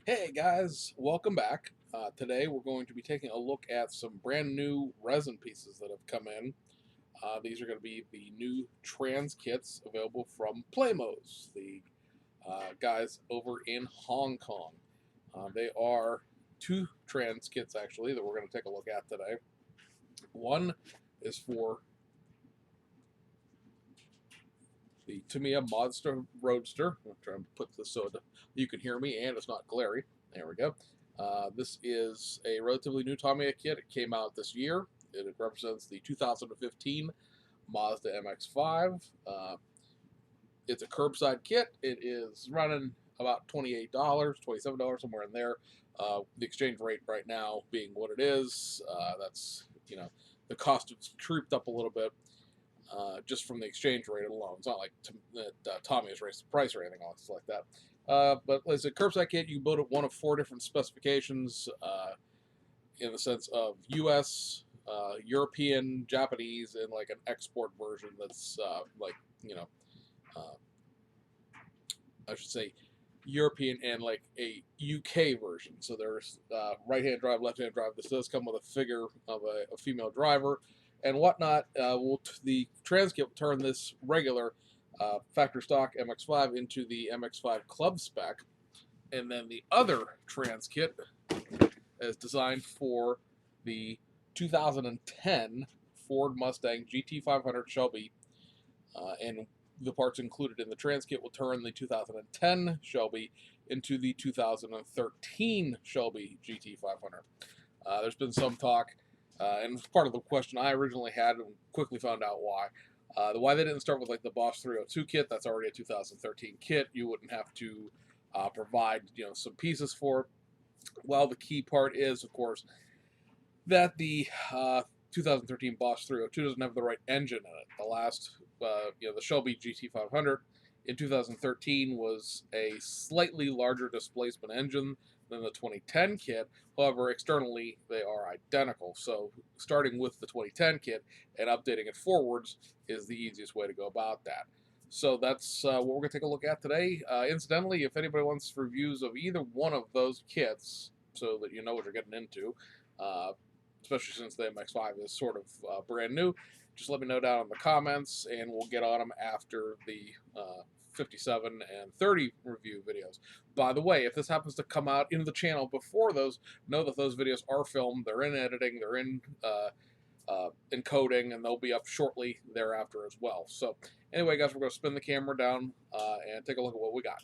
Hey guys, welcome back. Today we're going to be taking a look at some brand new resin pieces that have come in. These are going to be the new Transkits available from Plamoz, the guys over in Hong Kong. They are two Transkits actually that we're going to take a look at today. One is for the Tamiya Monster Roadster. I'm trying to put this so you can hear me and it's not glary. There we go. This is a relatively new Tamiya kit. It came out this year. It represents the 2015 Mazda MX-5. It's a curbside kit. It is running about $28, $27, somewhere in there. The exchange rate right now being what it is, that's, the cost has creeped up a little bit. Just from the exchange rate alone. It's not like Tommy has raised the price or anything else like that. But as a curbside kit, you build it one of four different specifications in the sense of U.S., European, Japanese, and like an export version that's uh, I should say European and like a UK version. So there's right-hand drive, left-hand drive. This does come with a figure of a female driver and whatnot. The Transkit will turn this regular factory stock MX-5 into the MX-5 Club Spec, and then the other Transkit is designed for the 2010 Ford Mustang GT500 Shelby, and the parts included in the Transkit will turn the 2010 Shelby into the 2013 Shelby GT500. There's been some talk, and it's part of the question I originally had and quickly found out why. Why they didn't start with like the Boss 302 kit, that's already a 2013 kit. You wouldn't have to provide some pieces for it. Well, the key part is, of course, that the 2013 Boss 302 doesn't have the right engine in it. The last, the Shelby GT500 in 2013 was a slightly larger displacement engine than the 2010 kit. However, externally they are identical. So starting with the 2010 kit and updating it forwards is the easiest way to go about that. So that's what we're going to take a look at today. Incidentally, if anybody wants reviews of either one of those kits, so that you know what you're getting into, especially since the MX-5 is sort of brand new, just let me know down in the comments, and we'll get on them after the 57 and 30 review videos. By the way, if this happens to come out into the channel before those, know that those videos are filmed, they're in editing, they're in encoding, and they'll be up shortly thereafter as well. So anyway, guys, we're going to spin the camera down and take a look at what we got.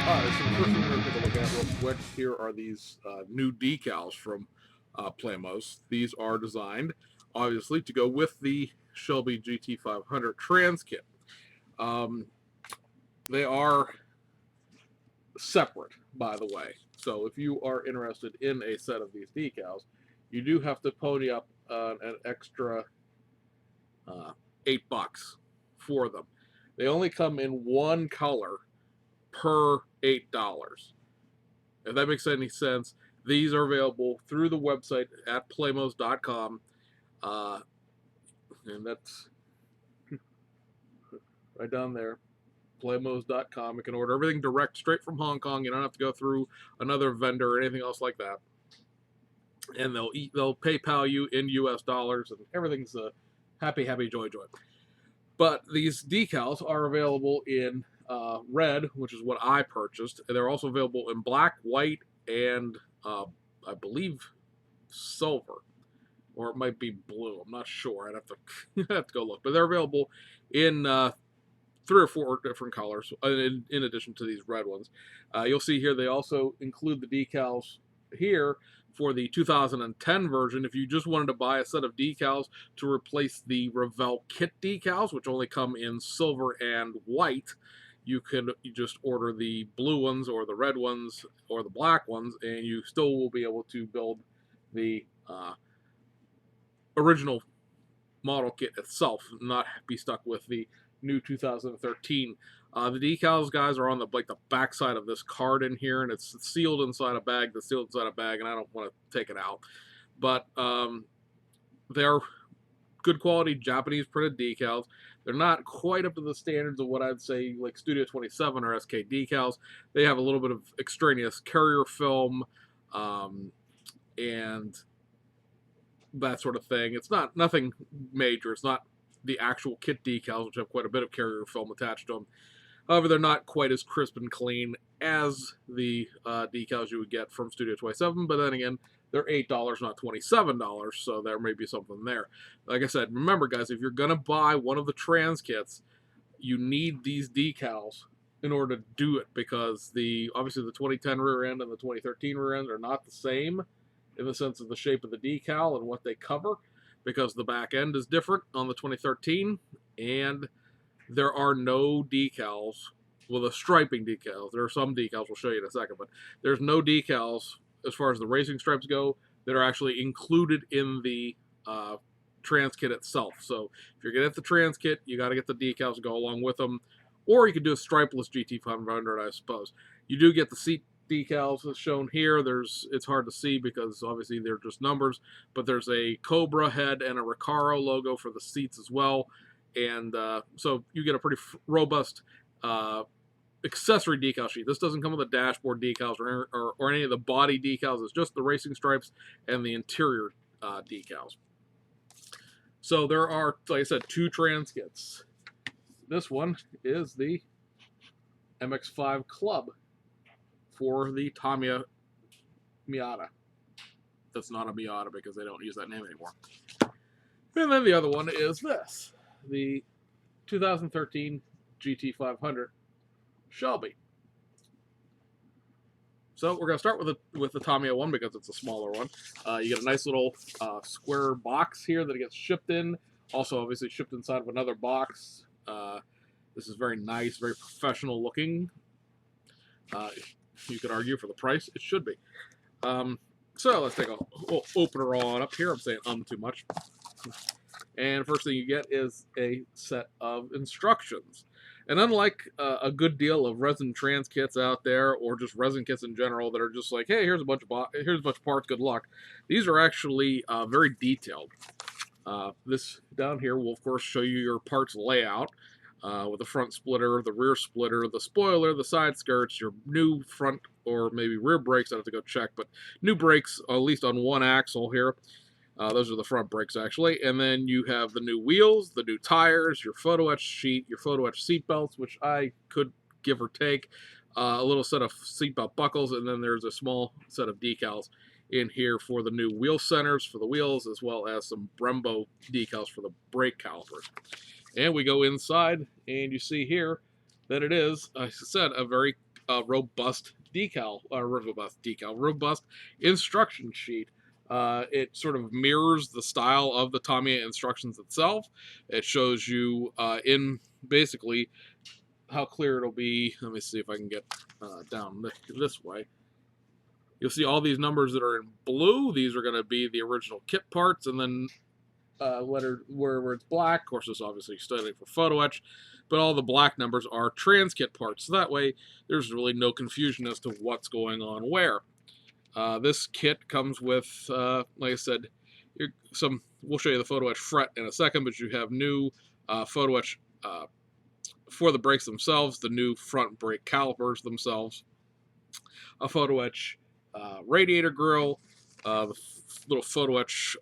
Alright, so the first thing we're going to take a look at real quick here are these new decals from Plamoz. These are designed, obviously, to go with the Shelby GT500 Transkit. They are separate, by the way. So if you are interested in a set of these decals, you do have to pony up an extra $8 for them. They only come in one color per $8. If that makes any sense, these are available through the website at plamoz.com. And that's right down there, plamoz.com. You can order everything direct, straight from Hong Kong. You don't have to go through another vendor or anything else like that. And they'll PayPal you in US dollars, and everything's happy, happy, joy, joy. But these decals are available in red, which is what I purchased. They're also available in black, white, and I believe silver, or it might be blue. I'm not sure. I'd have to have to go look. But they're available in 3 or 4 different colors, in addition to these red ones. You'll see here they also include the decals here for the 2010 version. If you just wanted to buy a set of decals to replace the Revell kit decals, which only come in silver and white, you just order the blue ones or the red ones or the black ones, and you still will be able to build the original model kit itself, not be stuck with the new 2013. The decals, guys, are on the back side of this card in here, and it's sealed inside a bag. That's sealed inside a bag, and I don't want to take it out. But they're good quality Japanese printed decals. They're not quite up to the standards of what I'd say like Studio 27 or SK decals. They have a little bit of extraneous carrier film and that sort of thing. It's not nothing major. It's not the actual kit decals, which have quite a bit of carrier film attached to them. However, they're not quite as crisp and clean as the decals you would get from Studio 27, but then again, they're $8, not $27, so there may be something there. Like I said, remember, guys, if you're going to buy one of the Transkits, you need these decals in order to do it, because obviously the 2010 rear end and the 2013 rear end are not the same in the sense of the shape of the decal and what they cover, because the back end is different on the 2013, and there are no decals, well, the striping decals. There are some decals, we'll show you in a second, but there's no decals as far as the racing stripes go that are actually included in the Transkit itself. So if you're going to get the Transkit, you got to get the decals to go along with them, or you could do a stripeless GT500, I suppose. You do get the seat decals as shown here. It's hard to see because obviously they're just numbers, but there's a Cobra head and a Recaro logo for the seats as well. And so you get a pretty robust accessory decal sheet. This doesn't come with the dashboard decals or any of the body decals. It's just the racing stripes and the interior decals. So there are, like I said, 2 Transkits. This one is the MX-5 Club for the Tamiya Miata. That's not a Miata because they don't use that name anymore. And then the other one is this, the 2013 GT500 Shelby. So we're going to start with the Tamiya one because it's a smaller one. You get a nice little square box here that it gets shipped in. Also, obviously, shipped inside of another box. This is very nice, very professional looking. You could argue for the price, it should be. So let's take a little opener on up here. I'm saying too much. And first thing you get is a set of instructions. And unlike a good deal of resin Transkits out there, or just resin kits in general that are just like, hey, here's a bunch of parts, good luck. These are actually very detailed. This down here will of course show you your parts layout with the front splitter, the rear splitter, the spoiler, the side skirts, your new front or maybe rear brakes. I have to go check, but new brakes at least on one axle here. Those are the front brakes, actually. And then you have the new wheels, the new tires, your photo etch sheet, your photo etch seat belts, which I could give or take, a little set of seat belt buckles, and then there's a small set of decals in here for the new wheel centers for the wheels, as well as some Brembo decals for the brake calipers. And we go inside, and you see here that it is, as I said, a very robust instruction sheet. It sort of mirrors the style of the Tamiya instructions itself. It shows you in basically how clear it'll be. Let me see if I can get down this way. You'll see all these numbers that are in blue. These are going to be the original kit parts, and then where it's black, of course, it's obviously studying for photo etch, but all the black numbers are Transkit parts. So that way, there's really no confusion as to what's going on where. This kit comes with, like I said, we'll show you the photo etch fret in a second, but you have new photo etch for the brakes themselves, the new front brake calipers themselves, a photo etch radiator grill, the little photo etch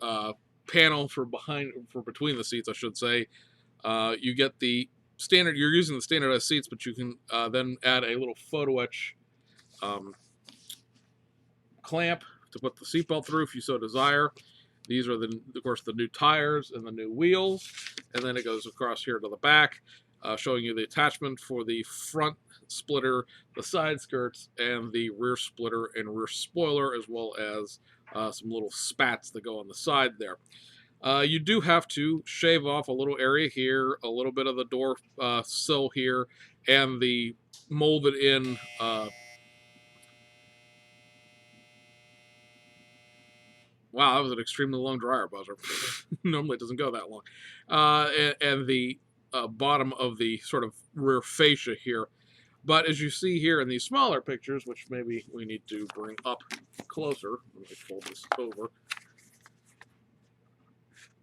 panel for between the seats, I should say. You get the standard, you're using the standardized seats, but you can then add a little photo etch clamp to put the seatbelt through if you so desire. These are, of course, the new tires and the new wheels. And then it goes across here to the back, showing you the attachment for the front splitter, the side skirts, and the rear splitter and rear spoiler, as well as some little spats that go on the side there. You do have to shave off a little area here, a little bit of the door sill here, and the molded in wow, that was an extremely long dryer buzzer. Normally it doesn't go that long. And the bottom of the sort of rear fascia here. But as you see here in these smaller pictures, which maybe we need to bring up closer, let me fold this over.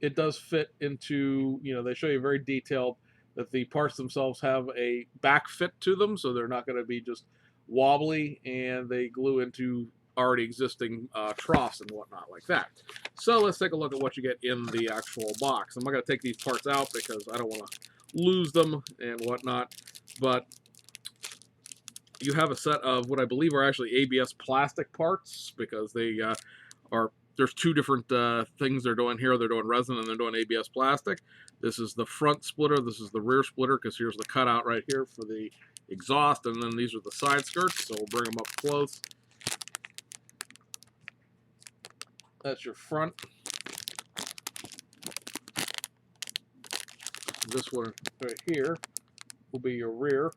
it does fit into, you know, they show you very detailed that the parts themselves have a back fit to them, so they're not going to be just wobbly, and they glue into already existing troughs and whatnot like that. So let's take a look at what you get in the actual box. I'm not going to take these parts out because I don't want to lose them and whatnot, but you have a set of what I believe are actually ABS plastic parts, because they are, there's two different things they're doing here. They're doing resin and they're doing ABS plastic. This is the front splitter, this is the rear splitter, because here's the cutout right here for the exhaust, and then these are the side skirts, so we'll bring them up close. That's your front. This one right here will be your rear.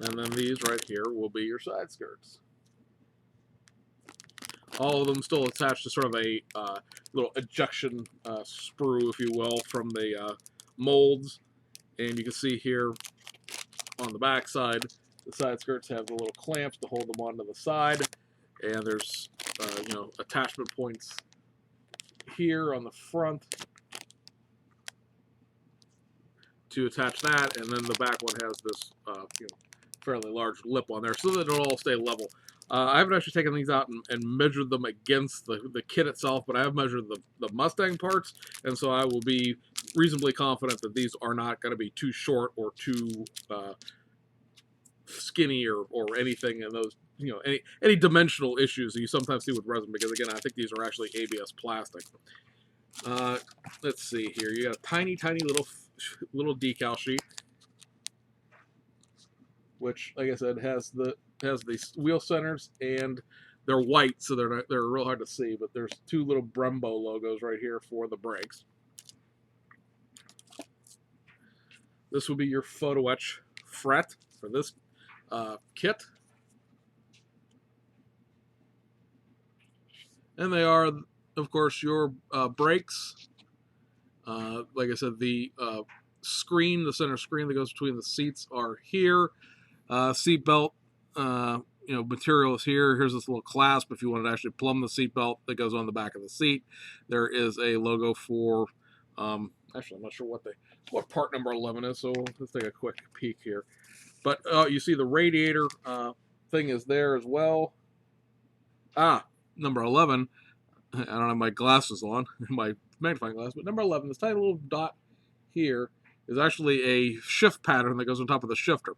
And then these right here will be your side skirts. All of them still attached to sort of a little ejection sprue, if you will, from the molds. And you can see here on the back side, the side skirts have the little clamps to hold them onto the side. And there's, you know, attachment points here on the front to attach that. And then the back one has this, you know, fairly large lip on there so that it'll all stay level. I haven't actually taken these out and measured them against the kit itself, but I have measured the Mustang parts, and so I will be reasonably confident that these are not going to be too short or too skinny or anything in those, you know, any dimensional issues that you sometimes see with resin, because again, I think these are actually ABS plastic. Let's see here. You got a tiny little decal sheet, which, like I said, has these wheel centers, and they're white, so they're real hard to see. But there's two little Brembo logos right here for the brakes. This will be your photo etch fret for this kit, and they are, of course, your brakes. Like I said, the screen, the center screen that goes between the seats, are here. Seat belt, you know, material is here. Here's this little clasp if you want to actually plumb the seat belt that goes on the back of the seat. There is a logo for, actually I'm not sure what part number 11 is, so let's take a quick peek here. But you see the radiator thing is there as well. Number 11, I don't have my glasses on, my magnifying glass, but number 11, this tiny little dot here is actually a shift pattern that goes on top of the shifter.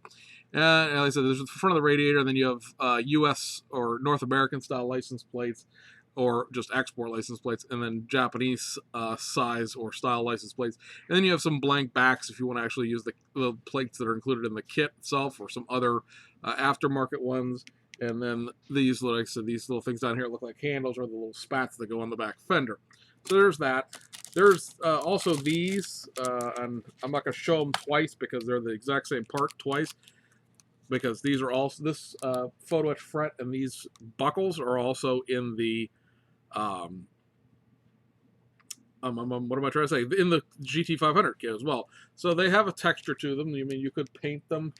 And like I said, there's the front of the radiator, and then you have US or North American style license plates, or just export license plates, and then Japanese size or style license plates. And then you have some blank backs if you want to actually use the plates that are included in the kit itself, or some other aftermarket ones. And then these, like I said, these little things down here look like handles, or the little spats that go on the back fender. So there's that. There's also these, and I'm not going to show them twice because they're the exact same part twice, because these are also, this photo etch fret and these buckles are also in the, what am I trying to say? In the GT500 kit as well. So they have a texture to them. I mean, you could paint them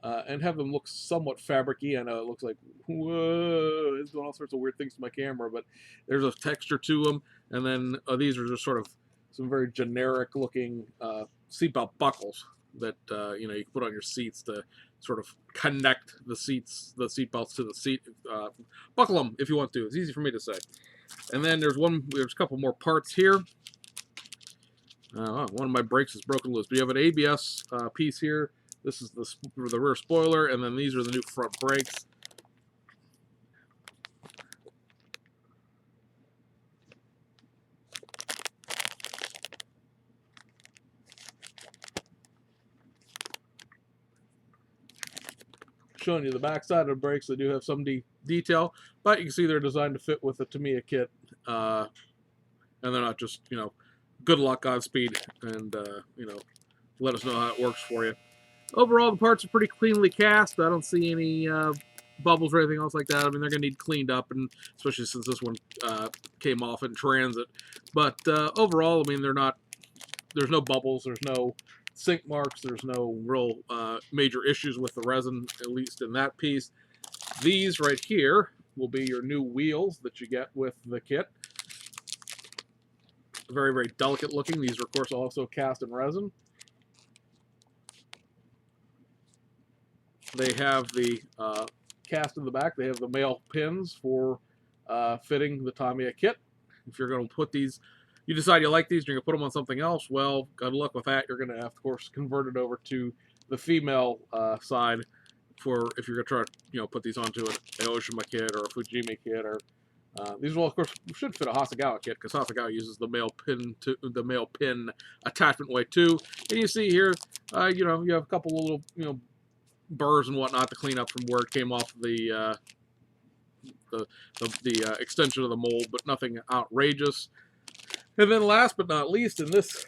and have them look somewhat fabric-y. I know it looks like, whoa, it's doing all sorts of weird things to my camera, but there's a texture to them. And then these are just sort of some very generic-looking seatbelt buckles that you know, you can put on your seats to sort of connect the seatbelts to the seat. Buckle them if you want to. It's easy for me to say. And then there's a couple more parts here. One of my brakes is broken loose, but you have an ABS piece here. This is the rear spoiler, and then these are the new front brakes. Showing you the back side of the brakes, they do have some detail, but you can see they're designed to fit with the Tamiya kit, and they're not just, you know, good luck, Godspeed, and you know, let us know how it works for you. Overall, the parts are pretty cleanly cast. I don't see any bubbles or anything else like that. I mean, they're going to need cleaned up, and especially since this one came off in transit. But overall, I mean, there's no bubbles, there's no sink marks, there's no real major issues with the resin, at least in that piece. These right here will be your new wheels that you get with the kit. Very, very delicate looking. These are, of course, also cast in resin. They have the cast in the back. They have the male pins for fitting the Tamiya kit. If you're going to put these, you decide you like these, and you're going to put them on something else, well, good luck with that. You're going to have, of course, convert it over to the female side for if you're going to try to, put these onto an Aoshima kit or a Fujimi kit, or these will, of course, should fit a Hasegawa kit, because Hasegawa uses the male pin attachment way too. And you see here, you have a couple of little, burrs and whatnot to clean up from where it came off the extension of the mold, but nothing outrageous. And then last but not least, in this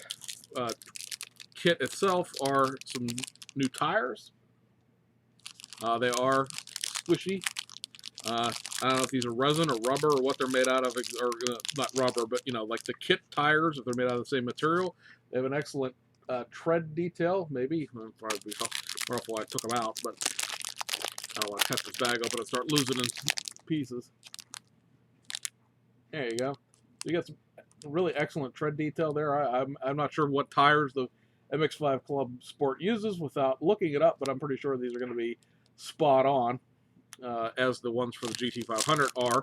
kit itself are some new tires. They are squishy. I don't know if these are resin or rubber or what they're made out of, or not rubber, but like the kit tires, if they're made out of the same material. They have an excellent tread detail. Maybe probably be rough while I took them out, but I don't want to cut this bag open and start losing in pieces. There you go. You got some really excellent tread detail there. I'm not sure what tires the MX-5 Club Sport uses without looking it up, but I'm pretty sure these are going to be spot on, as the ones for the GT500 are.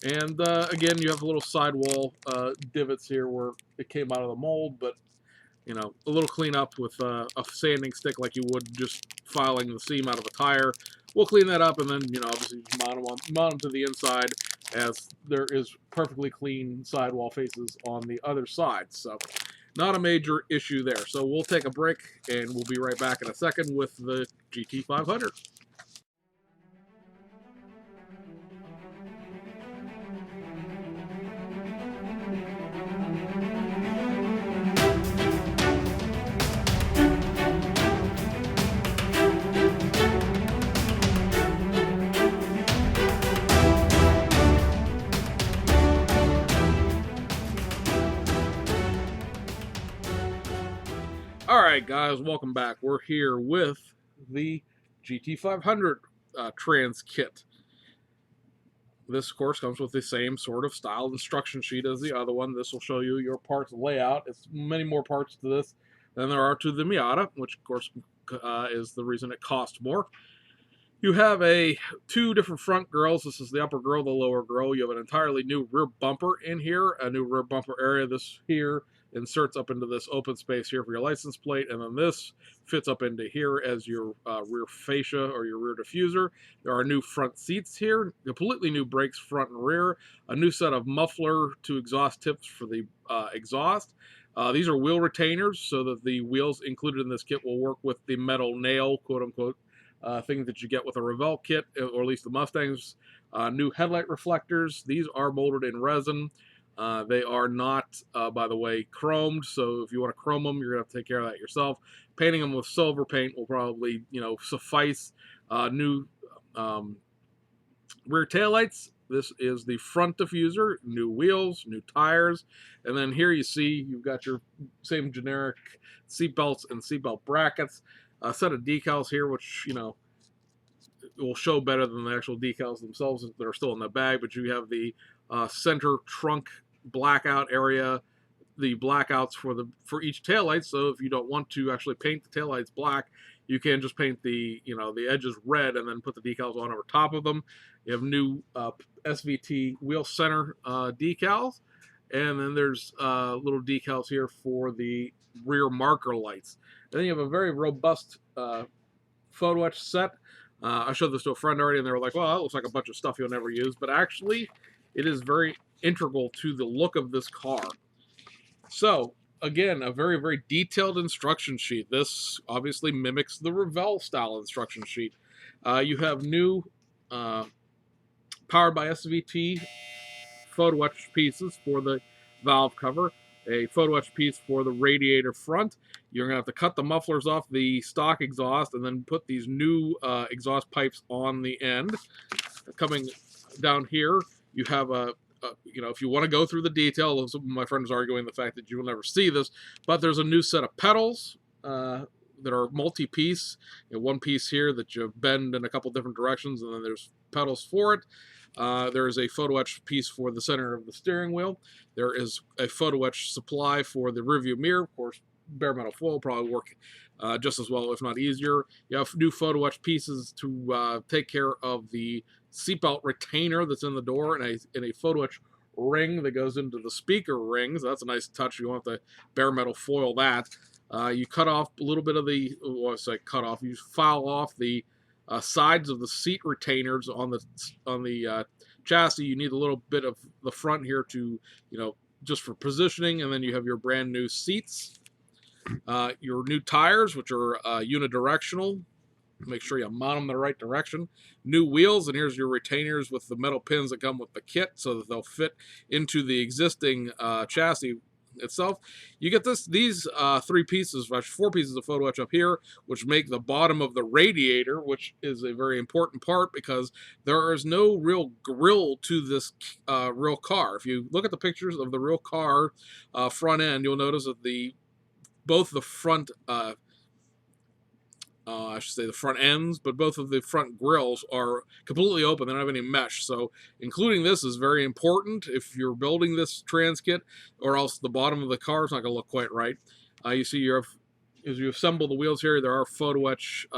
And again, you have little sidewall divots here where it came out of the mold, but a little cleanup with a sanding stick like you would just filing the seam out of a tire. We'll clean that up, and then, obviously mount them to the inside, as there is perfectly clean sidewall faces on the other side. So not a major issue there. So we'll take a break, and we'll be right back in a second with the GT500. Alright guys, welcome back. We're here with the GT500 trans kit. This, of course, comes with the same sort of style instruction sheet as the other one. This will show you your parts layout. It's many more parts to this than there are to the Miata, which, of course, is the reason it costs more. You have two different front grills. This is the upper grill, the lower grill. You have an entirely new rear bumper in here, a new rear bumper area. This here inserts up into this open space here for your license plate, and then this fits up into here as your rear fascia or your rear diffuser. There are new front seats here, completely new brakes front and rear, a new set of muffler to exhaust tips for the exhaust. These are wheel retainers, so that the wheels included in this kit will work with the metal nail, quote-unquote, thing that you get with a Revell kit, or at least the Mustangs. New headlight reflectors. These are molded in resin. They are not, by the way, chromed, so if you want to chrome them, you're going to have to take care of that yourself. Painting them with silver paint will probably, suffice. New rear taillights. This is the front diffuser, new wheels, new tires, and then here you see you've got your same generic seat belts and seatbelt brackets. A set of decals here, which, will show better than the actual decals themselves that are still in the bag, but you have the center trunk blackout area, the blackouts for each taillight. So if you don't want to actually paint the taillights black, you can just paint the the edges red and then put the decals on over top of them. You have new SVT wheel center decals, and then there's little decals here for the rear marker lights. And then you have a very robust photo etch set. I showed this to a friend already, and they were like, well, that looks like a bunch of stuff you'll never use. But actually, it is very integral to the look of this car. So, again, a very, very detailed instruction sheet. This obviously mimics the Revell style instruction sheet. You have new powered by SVT photo etch pieces for the valve cover, a photo etch piece for the radiator front. You're going to have to cut the mufflers off the stock exhaust and then put these new exhaust pipes on the end. Coming down here, you have if you want to go through the detail, my friend is arguing the fact that you will never see this, but there's a new set of pedals that are multi-piece. One piece here that you bend in a couple different directions, and then there's pedals for it. There is a photo etch piece for the center of the steering wheel. There is a photo etch supply for the rearview mirror. Of course, bare metal foil probably work just as well, if not easier. You have new photo etch pieces to take care of the seatbelt retainer that's in the door, and a photo etch ring that goes into the speaker rings. That's a nice touch. You want the bare metal foil that. You cut off a little bit of the, well, I say cut off. You file off the sides of the seat retainers on the chassis. You need a little bit of the front here to, just for positioning, and then you have your brand new seats. Your new tires, which are unidirectional. Make sure you mount them in the right direction. New wheels, and here's your retainers with the metal pins that come with the kit so that they'll fit into the existing chassis itself. You get these 4 pieces of photo etch up here, which make the bottom of the radiator, which is a very important part because there is no real grill to this real car. If you look at the pictures of the real car front end, you'll notice that both the front I should say the front ends, but both of the front grills are completely open. They don't have any mesh. So including this is very important if you're building this Transkit, or else the bottom of the car is not going to look quite right. You see as you assemble the wheels here, there are photo etch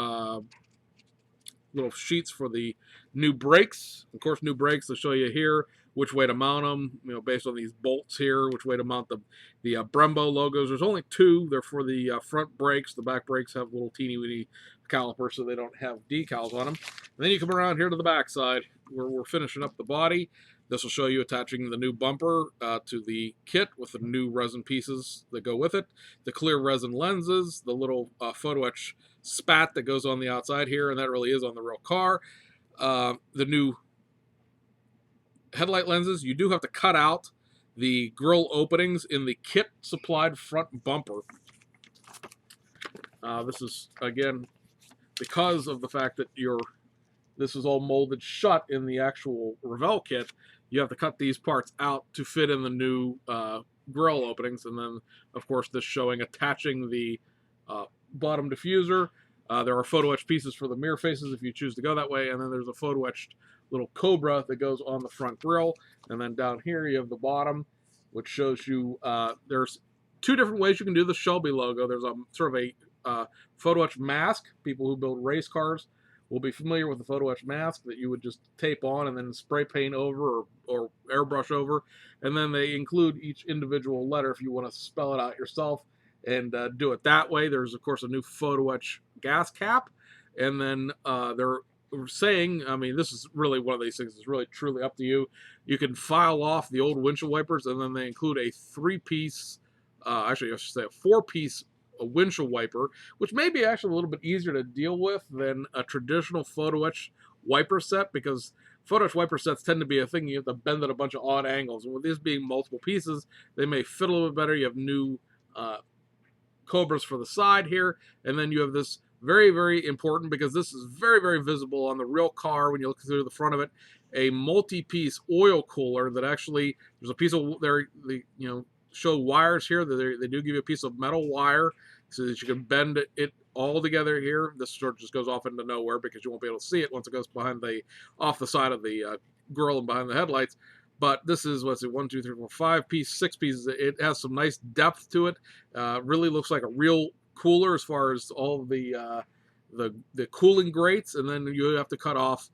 little sheets for the new brakes. Of course, new brakes, they'll show you here which way to mount them, based on these bolts here, which way to mount the Brembo logos. There's only 2. They're for the front brakes. The back brakes have little teeny-weeny calipers, so they don't have decals on them. And then you come around here to the back side where we're finishing up the body. This will show you attaching the new bumper to the kit with the new resin pieces that go with it, the clear resin lenses, the little photo etch spat that goes on the outside here, and that really is on the real car. The new headlight lenses. You do have to cut out the grille openings in the kit supplied front bumper. This is, again, because of the fact that this is all molded shut in the actual Revell kit. You have to cut these parts out to fit in the new grille openings, and then, of course, this showing attaching the bottom diffuser. There are photo etched pieces for the mirror faces if you choose to go that way, and then there's a photo etched little cobra that goes on the front grille, and then down here you have the bottom, which shows you there's 2 different ways you can do the Shelby logo. There's a sort of a photo etch mask. People who build race cars will be familiar with the photo etch mask that you would just tape on and then spray paint over or airbrush over, and then they include each individual letter if you want to spell it out yourself and do it that way. There's, of course, a new photo etch gas cap, and then they're saying, I mean, this is really one of these things that's really truly up to you. You can file off the old windshield wipers, and then they include a 3-piece, actually I should say a 4-piece windshield wiper, which may be actually a little bit easier to deal with than a traditional photo etch wiper set, because photo etch wiper sets tend to be a thing you have to bend at a bunch of odd angles, and with this being multiple pieces, they may fit a little bit better. You have new cobras for the side here, and then you have this very, very important, because this is very, very visible on the real car when you look through the front of it, a multi-piece oil cooler that actually, there's a piece of, they show wires here, that they do give you a piece of metal wire so that you can bend it all together here. This sort of just goes off into nowhere because you won't be able to see it once it goes off the side of the grill and behind the headlights. But this is, what's it, 1, 2, 3, 4, 5 pieces, 6 pieces. It has some nice depth to it. Really looks like a real cooler as far as all the cooling grates, and then you have to cut off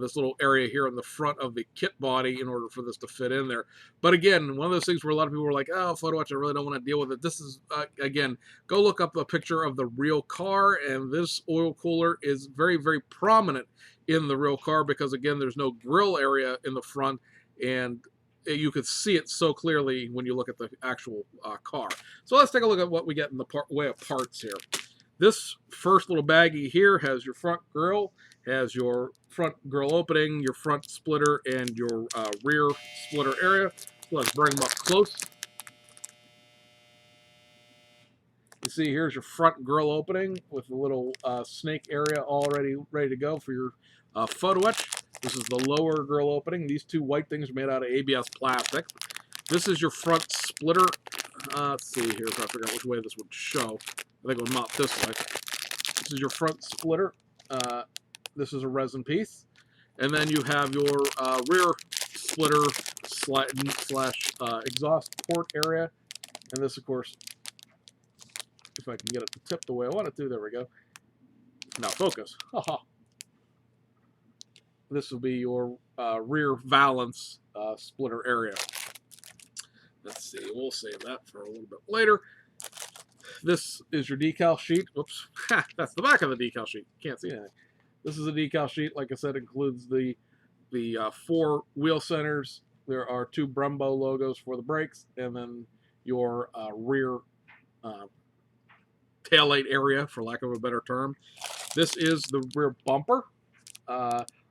this little area here on the front of the kit body in order for this to fit in there. But again, one of those things where a lot of people were like, oh, photo etch, I really don't want to deal with it. This is, again, go look up a picture of the real car, and this oil cooler is very, very prominent in the real car because, again, there's no grill area in the front, and you could see it so clearly when you look at the actual car. So let's take a look at what we get in the way of parts here. This first little baggie here has your front grille, has your front grille opening, your front splitter, and your rear splitter area. So let's bring them up close. You see here's your front grille opening with a little snake area already ready to go for your photo etch. This is the lower grille opening. These 2 white things are made out of ABS plastic. This is your front splitter. Let's see here if I forgot which way this would show. I think it would mount this way. This is your front splitter. This is a resin piece. And then you have your rear splitter slash exhaust port area. And this, of course, if I can get it to tip the way I want it to, there we go. Now focus. Haha. This will be your rear valance splitter area. Let's see, we'll save that for a little bit later. This is your decal sheet. Whoops, that's the back of the decal sheet. Can't see anything. This is a decal sheet. Like I said, it includes the 4 wheel centers. There are 2 Brembo logos for the brakes, and then your rear taillight area, for lack of a better term. This is the rear bumper.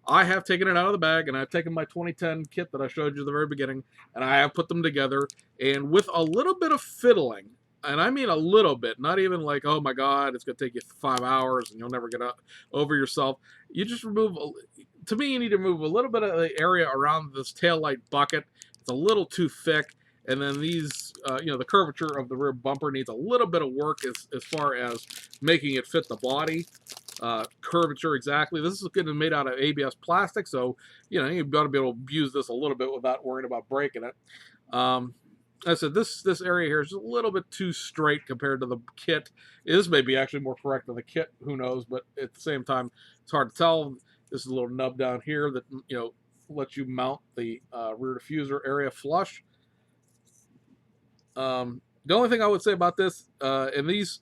I have taken it out of the bag, and I've taken my 2010 kit that I showed you at the very beginning, and I have put them together, and with a little bit of fiddling, and I mean a little bit, not even like, oh my God, it's going to take you 5 hours and you'll never get over yourself. You just remove, to me, you need to remove a little bit of the area around this taillight bucket. It's a little too thick, and then these, the curvature of the rear bumper needs a little bit of work as far as making it fit the body. Curvature exactly. This is getting made out of ABS plastic, so you've got to be able to use this a little bit without worrying about breaking it. I said this area here is just a little bit too straight compared to the kit. This may be actually more correct than the kit, who knows, but at the same time it's hard to tell. This is a little nub down here that lets you mount the rear diffuser area flush. The only thing I would say about this, and these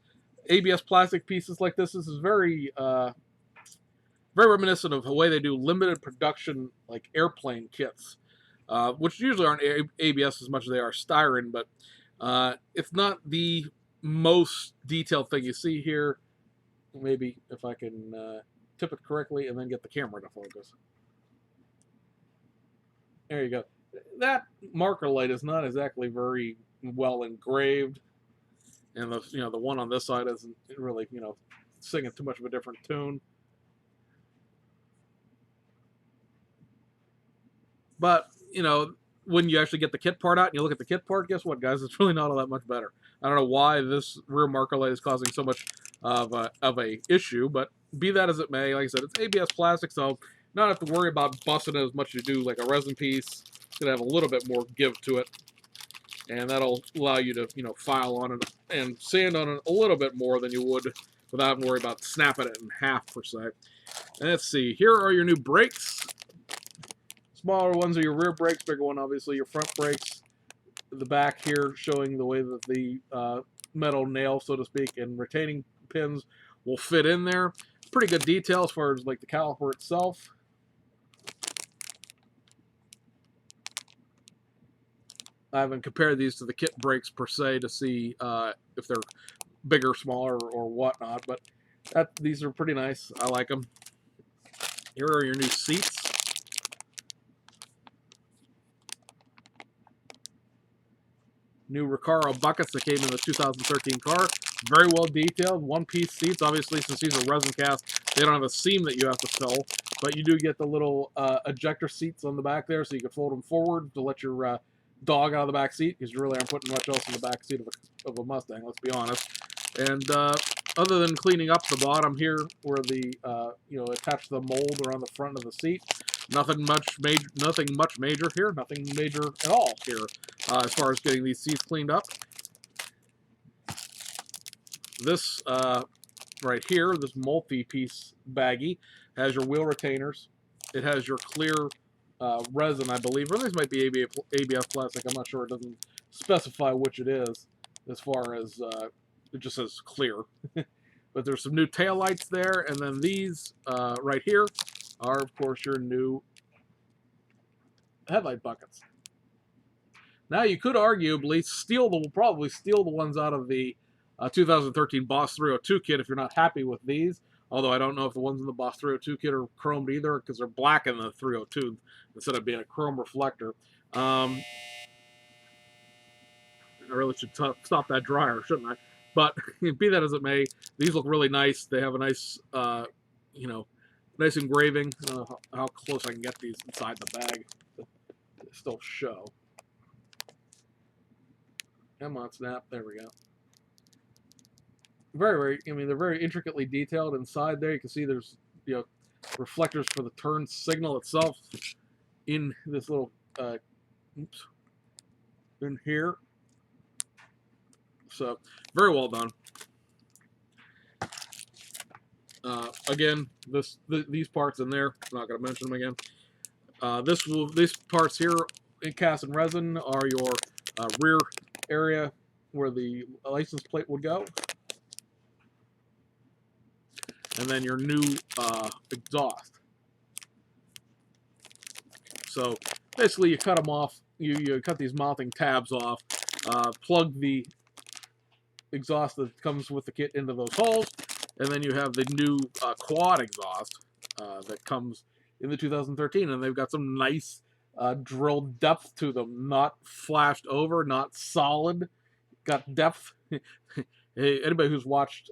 ABS plastic pieces like this is very very reminiscent of the way they do limited production like airplane kits, which usually aren't ABS as much as they are styrene, but it's not the most detailed thing you see here. Maybe if I can tip it correctly and then get the camera to focus. There you go. That marker light is not exactly very well engraved, and the one on this side isn't really singing too much of a different tune. But when you actually get the kit part out and you look at the kit part, guess what, guys? It's really not all that much better. I don't know why this rear marker light is causing so much of a issue, but be that as it may, like I said, it's ABS plastic, so not have to worry about busting it as much as you do like a resin piece. It's gonna have a little bit more give to it, and that'll allow you to file on it and sand on it a little bit more than you would without having to worry about snapping it in half per se. And let's see, here are your new brakes. Smaller ones are your rear brakes, bigger one obviously your front brakes. The back here showing the way that the metal nail, so to speak, and retaining pins will fit in there. Pretty good detail as far as like the caliper itself. I haven't compared these to the kit brakes per se to see if they're bigger, smaller, or whatnot, but these are pretty nice. I like them. Here are your new seats. New Recaro buckets that came in the 2013 car. Very well detailed, one-piece seats. Obviously, since these are resin cast, they don't have a seam that you have to fill, but you do get the little ejector seats on the back there, so you can fold them forward to let your dog out of the back seat, because you really aren't putting much else in the back seat of a Mustang, let's be honest. And other than cleaning up the bottom here, where the attach the mold around the front of the seat, nothing much major here. Nothing major at all here as far as getting these seats cleaned up. This right here, this multi-piece baggie, has your wheel retainers. It has your clear resin, I believe, or this might be ABS plastic. I'm not sure. It doesn't specify which it is as far as it just says clear. But there's some new taillights there, and then these right here are, of course, your new headlight buckets. Now, you could arguably probably steal the ones out of the 2013 Boss 302 kit if you're not happy with these. Although I don't know if the ones in the Boss 302 kit are chromed either, because they're black in the 302 instead of being a chrome reflector. I really should stop that dryer, shouldn't I? But be that as it may, these look really nice. They have a nice, nice engraving. I don't know how close I can get these inside the bag to still show. Come on, snap. There we go. Very, very, they're very intricately detailed inside there. You can see there's, reflectors for the turn signal itself in this little, oops, in here. So very well done. Again, these parts in there, I'm not going to mention them again. These parts here in cast and resin are your rear area where the license plate would go, and then your new exhaust. So basically, you cut them off. You cut these mounting tabs off, plug the exhaust that comes with the kit into those holes, and then you have the new quad exhaust that comes in the 2013, and they've got some nice drilled depth to them, not flashed over, not solid, got depth. Hey, anybody who's watched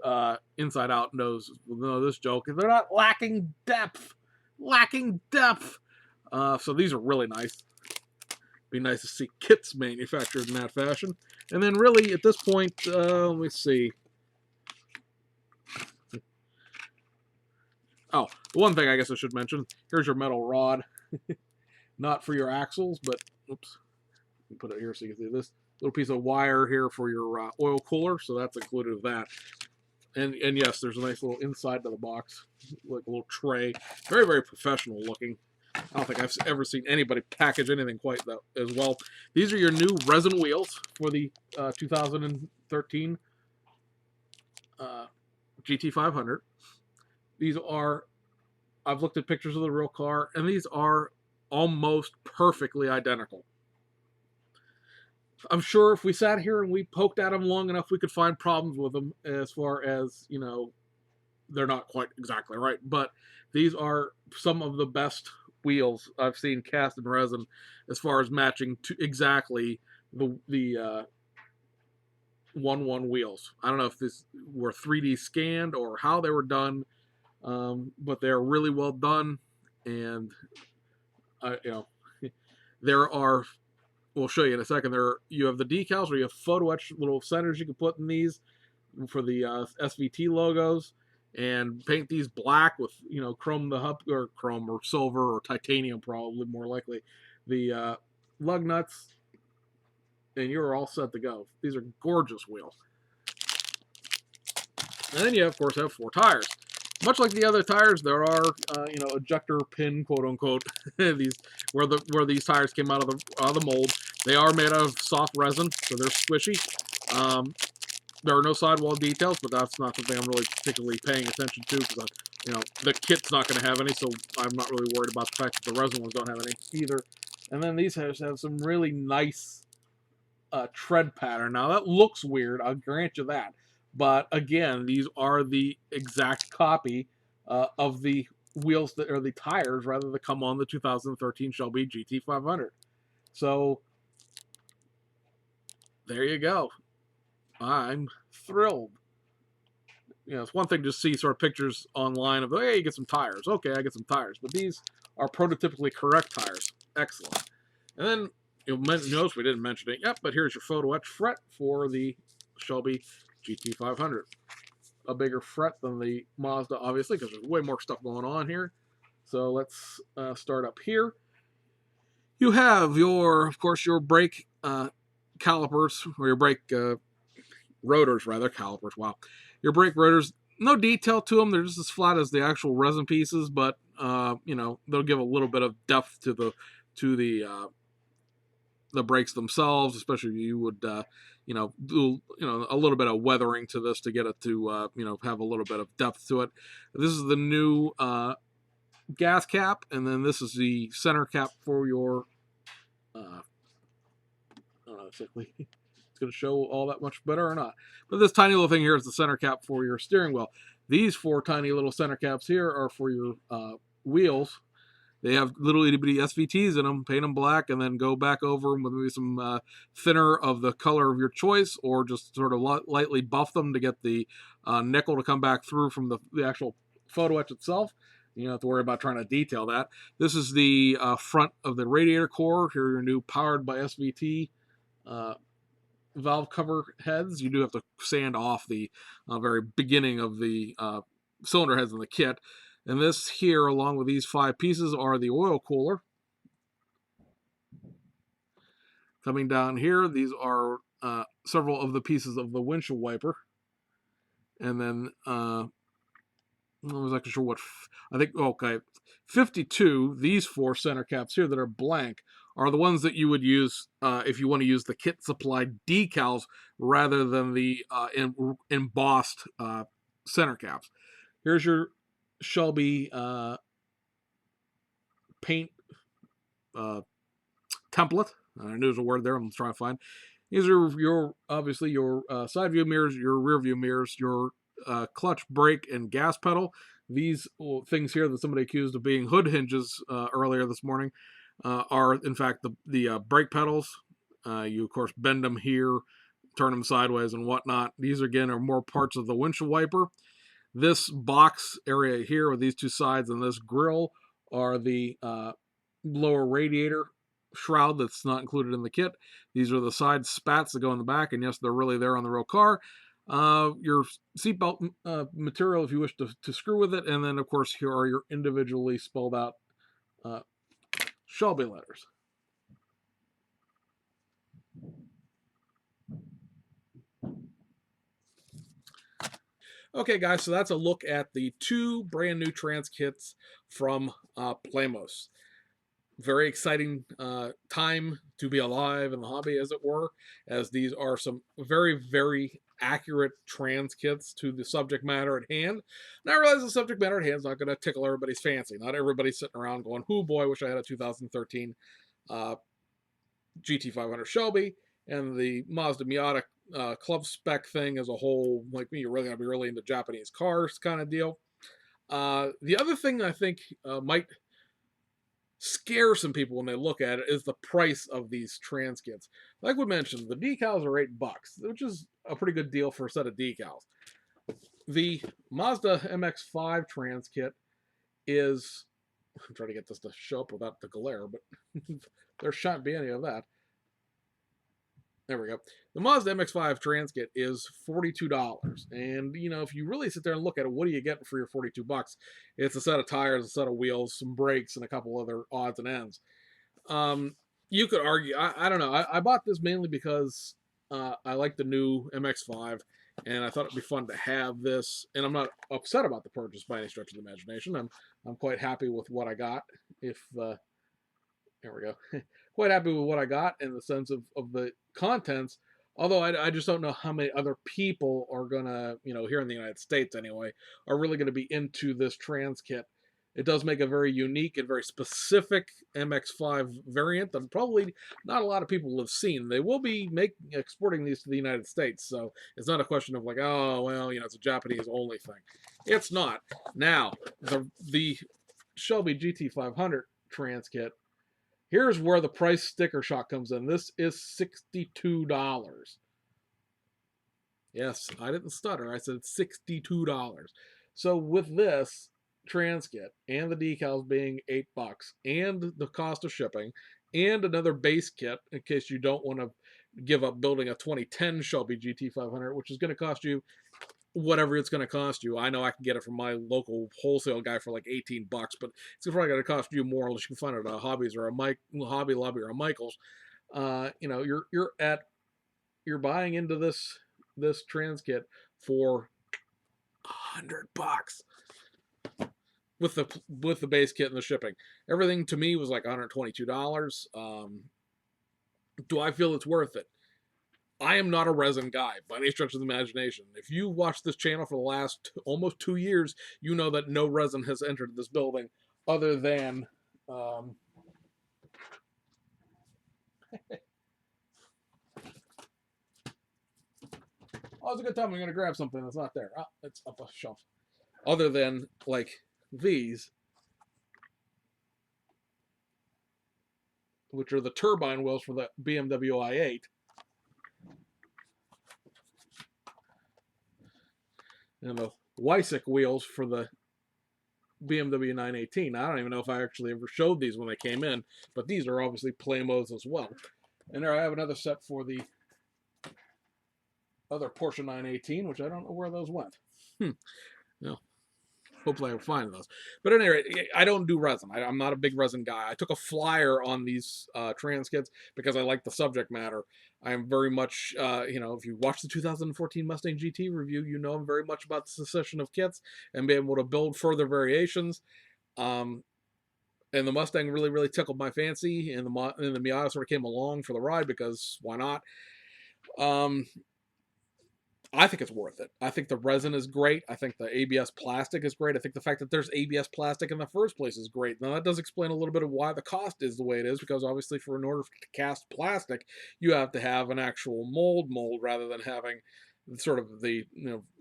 Inside Out knows this joke. They're not lacking depth, so these are really nice. Be nice to see kits manufactured in that fashion. And then really at this point, let me see. Oh, one thing I guess I should mention. Here's your metal rod. Not for your axles, but, oops. Let me put it here so you can see this. Little piece of wire here for your oil cooler, so that's included with that. And yes, there's a nice little inside to the box, like a little tray. Very, very professional looking. I don't think I've ever seen anybody package anything quite that as well. These are your new resin wheels for the 2013 GT500. These are, I've looked at pictures of the real car, and these are almost perfectly identical. I'm sure if we sat here and we poked at them long enough, we could find problems with them as far as, you know, they're not quite exactly right. But these are some of the best wheels I've seen cast in resin as far as matching to exactly the 1/1 wheels. I don't know if these were 3D scanned or how they were done, but they're really well done. And you know, there are, we'll show you in a second. You have the decals where you have photo etched little centers you can put in these for the SVT logos, and paint these black with, you know, chrome the hub, or chrome or silver or titanium, probably more likely, the lug nuts, and you're all set to go. These are gorgeous wheels. And then you of course have 4 tires. Much like the other tires, there are you know, ejector pin, quote unquote, these where these tires came out of the mold. They are made out of soft resin, so they're squishy. There are no sidewall details, but that's not something I'm really particularly paying attention to, because you know, the kit's not going to have any, so I'm not really worried about the fact that the resin ones don't have any either. And then these have some really nice tread pattern. Now that looks weird, I'll grant you that, but again, these are the exact copy of the wheels that are the tires rather that come on the 2013 Shelby GT500. So there you go. I'm thrilled. You know, it's one thing to see sort of pictures online of, hey, you get some tires. Okay, I get some tires. But these are prototypically correct tires. Excellent. And then you'll notice we didn't mention it yet, but here's your photo etch fret for the Shelby GT500. A bigger fret than the Mazda, obviously, because there's way more stuff going on here. So let's start up here. You have your, of course, your brake calipers, or your brake rotors, rather, calipers, wow. Your brake rotors, no detail to them. They're just as flat as the actual resin pieces, but, you know, they'll give a little bit of depth to the brakes themselves, especially if you would, you know, do, you know, a little bit of weathering to this to get it to, you know, have a little bit of depth to it. This is the new gas cap, and then this is the center cap for your, basically, it's going to show all that much better or not. But this tiny little thing here is the center cap for your steering wheel. These 4 tiny little center caps here are for your wheels. They have little itty bitty SVTs in them. Paint them black and then go back over them with maybe some thinner of the color of your choice, or just sort of lightly buff them to get the nickel to come back through from the actual photo etch itself. You don't have to worry about trying to detail that. This is the front of the radiator core. Here are your new powered by SVT valve cover heads. You do have to sand off the very beginning of the cylinder heads in the kit. And this here, along with these 5 pieces, are the oil cooler. Coming down here, these are several of the pieces of the windshield wiper. And then, I was not sure what, I think, okay, 52, these 4 center caps here that are blank are the ones that you would use if you want to use the kit supplied decals rather than the embossed center caps. Here's your Shelby paint template. I knew there's a word there. I'm trying to find. These are your obviously your side view mirrors, your rear view mirrors, your clutch, brake, and gas pedal. These things here that somebody accused of being hood hinges earlier this morning are in fact the brake pedals. You of course bend them here, turn them sideways, and whatnot. These again are more parts of the windshield wiper. This box area here with these 2 sides and this grill are the lower radiator shroud that's not included in the kit. These are the side spats that go in the back, and yes, they're really there on the real car. Your seatbelt material if you wish to screw with it, and then of course here are your individually spelled out Shelby letters. Okay, guys, so that's a look at the 2 brand new Transkits from Plamoz. Very exciting time to be alive in the hobby, as it were, as these are some very, very accurate Transkits to the subject matter at hand. And I realize the subject matter at hand is not going to tickle everybody's fancy. Not everybody's sitting around going, "Hoo boy, wish I had a 2013 GT500 Shelby," and the Mazda Miata Club Spec thing as a whole. Like me, you're really going to be really into Japanese cars kind of deal. The other thing I think might scare some people when they look at it is the price of these Transkits. Like we mentioned, the decals are $8, which is a pretty good deal for a set of decals. The Mazda MX-5 Transkit is, I'm trying to get this to show up without the glare, but there shan't be any of that. There we go. The Mazda MX-5 Transkit is $42. And, you know, if you really sit there and look at it, what are you getting for your $42? It's a set of tires, a set of wheels, some brakes, and a couple other odds and ends. You could argue, I don't know. I bought this mainly because I like the new MX-5, and I thought it'd be fun to have this. And I'm not upset about the purchase by any stretch of the imagination. I'm quite happy with what I got. There we go. Quite happy with what I got in the sense of the contents. Although I just don't know how many other people are going to, you know, here in the United States anyway, are really going to be into this Transkit. It does make a very unique and very specific MX-5 variant that probably not a lot of people have seen. They will be exporting these to the United States, so it's not a question of like, oh, well, you know, it's a Japanese only thing. It's not. Now, the Shelby GT500 Transkit, here's where the price sticker shock comes in. This is $62. Yes, I didn't stutter. I said $62. So with this Transkit and the decals being $8 and the cost of shipping and another base kit in case you don't want to give up building a 2010 Shelby GT500, which is going to cost you whatever it's going to cost you. I know I can get it from my local wholesale guy for like $18, but it's probably going to cost you more unless you can find it at a Hobbies or a Hobby Lobby or a Michael's. You know, you're buying into this Transkit for $100 with the base kit and the shipping. Everything to me was like $122. Do I feel it's worth it? I am not a resin guy by any stretch of the imagination. If you watched this channel for the last almost 2 years, you know that no resin has entered this building other than oh, it's a good time. I'm going to grab something that's not there. Oh, it's up a shelf. Other than like these, which are the turbine wheels for the BMW i8. And the Weissach wheels for the BMW 918. I don't even know if I actually ever showed these when they came in, but these are obviously Plamoz as well. And there I have another set for the other Porsche 918, which I don't know where those went. No. hopefully I can find those. But at any rate, I don't do resin. I'm not a big resin guy. I took a flyer on these Transkits because I like the subject matter. I'm very much, if you watch the 2014 Mustang GT review, you know I'm very much about the succession of kits and being able to build further variations. And the Mustang really, really tickled my fancy, and the Miata sort of came along for the ride because why not? I think it's worth it. I think the resin is great. I think the ABS plastic is great. I think the fact that there's ABS plastic in the first place is great. Now, that does explain a little bit of why the cost is the way it is, because obviously, in order to cast plastic, you have to have an actual mold rather than having sort of the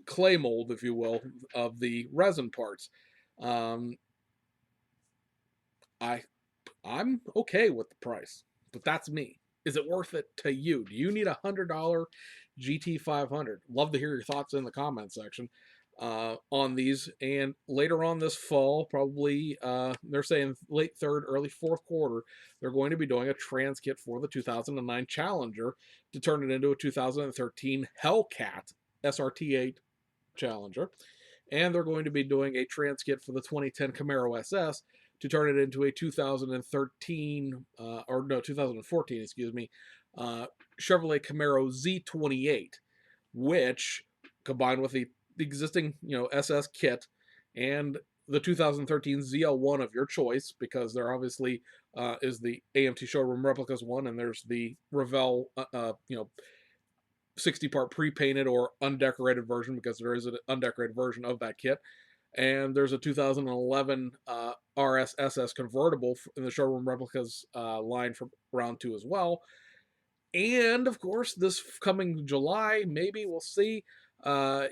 clay mold, if you will, of the resin parts. Um, I'm okay with the price, but that's me. Is it worth it to you? Do you need $100 GT500? Love to hear your thoughts in the comment section on these. And later on this fall, probably they're saying late third, early fourth quarter, they're going to be doing a trans kit for the 2009 Challenger to turn it into a 2013 Hellcat SRT8 Challenger. And they're going to be doing a trans kit for the 2010 Camaro SS to turn it into a 2014, excuse me, Chevrolet Camaro Z28, which, combined with the existing, SS kit and the 2013 ZL1 of your choice, because there obviously is the AMT Showroom Replicas one, and there's the Revell, 60-part pre-painted or undecorated version, because there is an undecorated version of that kit. And there's a 2011 RSSS convertible in the Showroom Replicas line from round 2 as well. And of course, this coming July, maybe we'll see,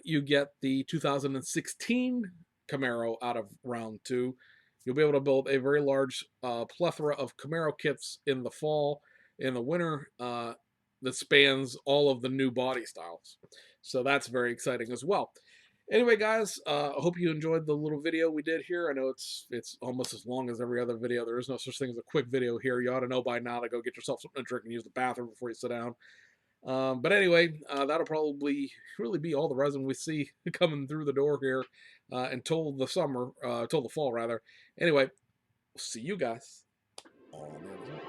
you get the 2016 Camaro out of round 2. You'll be able to build a very large plethora of Camaro kits in the fall, in the winter, that spans all of the new body styles. So that's very exciting as well. Anyway, guys, I hope you enjoyed the little video we did here. I know it's almost as long as every other video. There is no such thing as a quick video here. You ought to know by now to go get yourself something to drink and use the bathroom before you sit down. But anyway, that'll probably really be all the resin we see coming through the door here until the summer, until the fall, rather. Anyway, see you guys on the other side.